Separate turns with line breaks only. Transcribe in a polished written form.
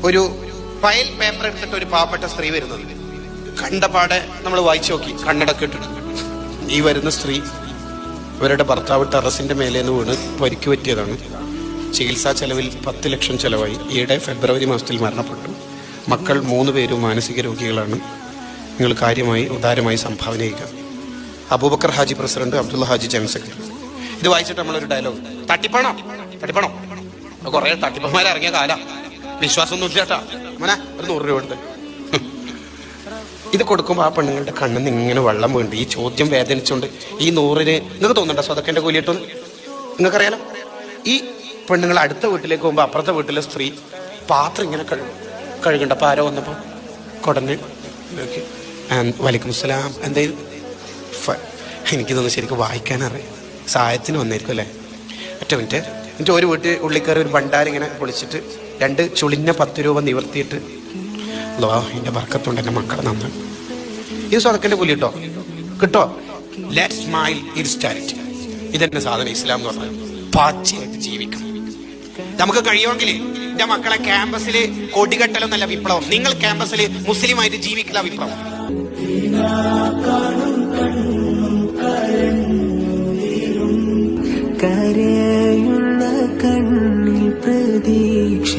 ഒരു file paper എടുത്തിട്ട് ഒരു പാവപ്പെട്ട സ്ത്രീ വരുന്നത് കണ്ടപാടെ നമ്മൾ വായിച്ചു നോക്കി, കണ്ണടക്കം ഇട്ടിട്ട്. ഈ വരുന്ന സ്ത്രീ ഇവരുടെ ഭർത്താവ് ടെറസിന്റെ മേലേന്ന് വീണ് പരിക്ക് പറ്റിയതാണ്. ചികിത്സാ ചെലവിൽ 10 ലക്ഷം ചെലവായി. ഈയിടെ ഫെബ്രുവരി മാസത്തിൽ മരണപ്പെട്ടു. മക്കൾ 3 പേരും മാനസിക രോഗികളാണ്. നിങ്ങൾ കാര്യമായി ഉദാരമായി സംഭാവന ചെയ്യുക. Abubakar Haji president, Abdulla Haji general secretary. ഇത് വായിച്ചിട്ട് നമ്മളൊരു ഡയലോഗ്, തട്ടിപ്പണോ തട്ടിപ്പണോ, കുറെ തട്ടിപ്പന്മാരിറങ്ങിയ കാല, വിശ്വാസമൊന്നും ഇല്ല കേട്ടാ മോനെ, ഒരു 100 രൂപ എടുത്ത്. ഇത് കൊടുക്കുമ്പോൾ ആ പെണ്ണുങ്ങളുടെ കണ്ണിൽ നിന്ന് ഇങ്ങനെ വെള്ളം വീണ്ട് ഈ ചോദ്യം വേദനിച്ചുകൊണ്ട് ഈ 100-ന് നിങ്ങൾക്ക് തോന്നുന്നുണ്ടോ സ്വതക്കേൻ്റെ കൂലി കിട്ടുമെന്ന്? നിങ്ങൾക്കറിയാലോ. ഈ പെണ്ണുങ്ങൾ അടുത്ത വീട്ടിലേക്ക് പോകുമ്പോൾ അപ്പുറത്തെ വീട്ടിലെ സ്ത്രീ പാത്രം ഇങ്ങനെ കഴുകണ്ട. അപ്പോൾ ആരോ വന്നപ്പോൾ കുടഞ്ഞ് വലൈക്കും അസ്സലാം, എന്തായാലും എനിക്കിതൊന്നും ശരിക്കും വായിക്കാനറിയാം, സഹായത്തിന് വന്നായിരിക്കും അല്ലേ. ഒറ്റ മിനിറ്റ്. എന്നിട്ട് ഒരു വീട്ടിൽ ഉള്ളിൽ കയറി ഒരു ഭണ്ഡാരിങ്ങനെ പൊളിച്ചിട്ട് 2 ചുളിഞ്ഞ 10 രൂപ നിവർത്തിയിട്ട്, അല്ലോ എൻ്റെ ബർക്കത്തുണ്ട്, എൻ്റെ മക്കളെ നന്നാണ്. ഇത് സ്വതക്കൻ്റെ കൂലി കിട്ടോ? കിട്ടോ? Let smile is charity. ഇതെന്നെ സാധനം ഇസ്ലാം എന്ന് പറഞ്ഞാൽ പാച്ചയായിട്ട് ജീവിക്കണം. നമുക്ക് കഴിയുമെങ്കിൽ എൻ്റെ മക്കളെ ക്യാമ്പസിൽ കൊടികെട്ടലൊന്നല്ല വിപ്ലവം, നിങ്ങൾ ക്യാമ്പസിൽ മുസ്ലിമായിട്ട് ജീവിക്കില്ല വിപ്ലവം.
കരയുള്ള കണ്ണിൽ പ്രതീക്ഷ